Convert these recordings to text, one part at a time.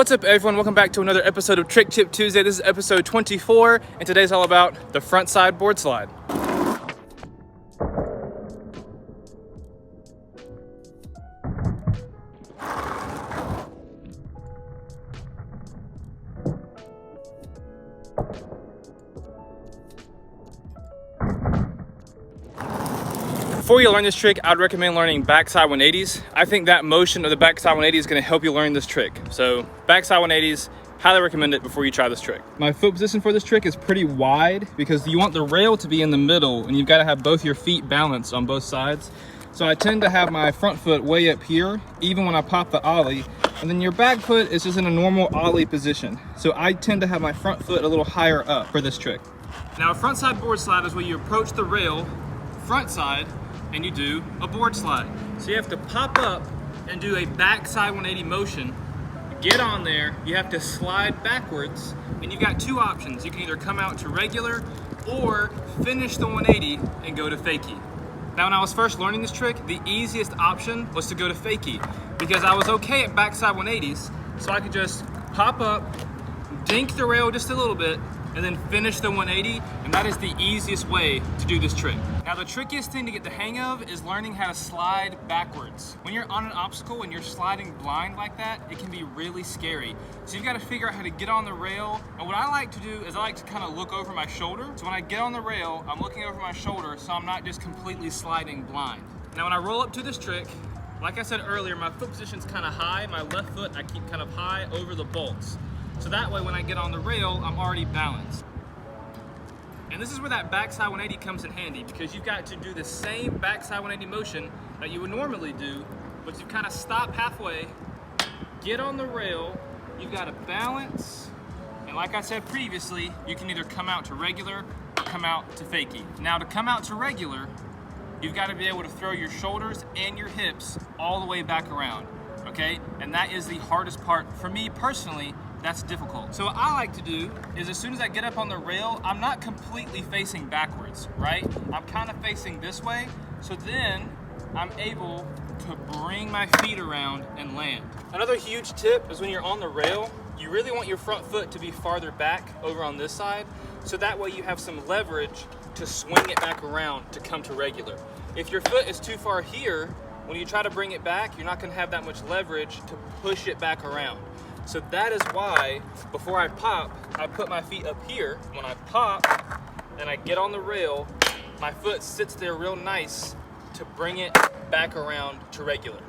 What's up everyone, welcome back to another episode of Trick Tip Tuesday. This is episode 24 and today's all about the front side board slide. Before you learn this trick, I'd recommend learning backside 180s. I think that motion of the backside 180 is going to help you learn this trick. So backside 180s, highly recommend it before you try this trick. My foot position for this trick is pretty wide because you want the rail to be in the middle and you've got to have both your feet balanced on both sides. So I tend to have my front foot way up here, even when I pop the ollie, and then your back foot is just in a normal ollie position. So I tend to have my front foot a little higher up for this trick. Now a front side board slide is where you approach the rail front side and you do a board slide. So you have to pop up and do a backside 180 motion. Get on there, you have to slide backwards, and you've got two options. You can either come out to regular or finish the 180 and go to fakie. Now when I was first learning this trick, the easiest option was to go to fakie because I was okay at backside 180s, so I could just pop up, dink the rail just a little bit, and then finish the 180, and that is the easiest way to do this trick. Now the trickiest thing to get the hang of is learning how to slide backwards. When you're on an obstacle and you're sliding blind like that, it can be really scary. So you've got to figure out how to get on the rail, and what I like to do is I like to kind of look over my shoulder. So when I get on the rail, I'm looking over my shoulder so I'm not just completely sliding blind. Now when I roll up to this trick, like I said earlier, my foot position's kind of high. My left foot I keep kind of high over the bolts. So that way when I get on the rail, I'm already balanced. And this is where that backside 180 comes in handy because you've got to do the same backside 180 motion that you would normally do, but you kind of stop halfway, get on the rail, you've got to balance, and like I said previously, you can either come out to regular or come out to fakie. Now to come out to regular, you've got to be able to throw your shoulders and your hips all the way back around, okay? And that is the hardest part for me personally. That's difficult. So what I like to do is as soon as I get up on the rail, I'm not completely facing backwards, right? I'm kind of facing this way. So then I'm able to bring my feet around and land. Another huge tip is when you're on the rail, you really want your front foot to be farther back over on this side. So that way you have some leverage to swing it back around to come to regular. If your foot is too far here, when you try to bring it back, you're not gonna have that much leverage to push it back around. So that is why, before I pop, I put my feet up here. When I pop and I get on the rail, my foot sits there real nice to bring it back around to regular.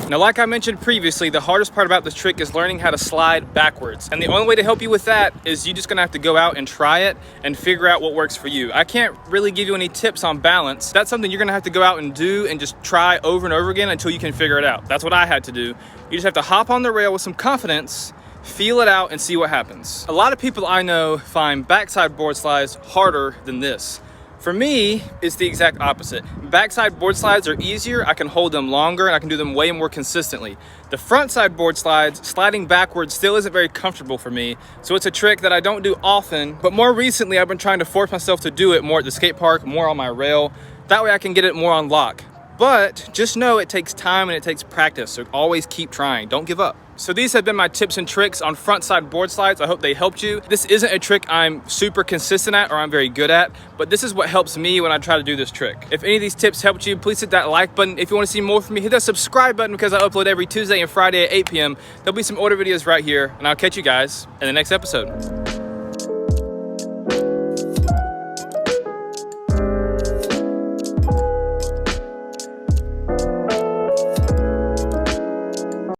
Now, like I mentioned previously, the hardest part about this trick is learning how to slide backwards. And the only way to help you with that is you're just gonna have to go out and try it and figure out what works for you. I can't really give you any tips on balance. That's something you're gonna have to go out and do and just try over and over again until you can figure it out. That's what I had to do. You just have to hop on the rail with some confidence, feel it out, and see what happens. A lot of people I know find backside board slides harder than this. For me, it's the exact opposite. Backside board slides are easier. I can hold them longer and I can do them way more consistently. The front side board slides, sliding backwards still isn't very comfortable for me. So it's a trick that I don't do often, but more recently I've been trying to force myself to do it more at the skate park, more on my rail. That way I can get it more on lock. But just know it takes time and it takes practice, so always keep trying, don't give up. So these have been my tips and tricks on front side board slides. I hope they helped you. This isn't a trick I'm super consistent at or I'm very good at, but this is what helps me when I try to do this trick. If any of these tips helped you, please hit that like button. If you want to see more from me, hit that subscribe button because I upload every Tuesday and Friday at 8 p.m. There'll be some older videos right here, and I'll catch you guys in the next episode.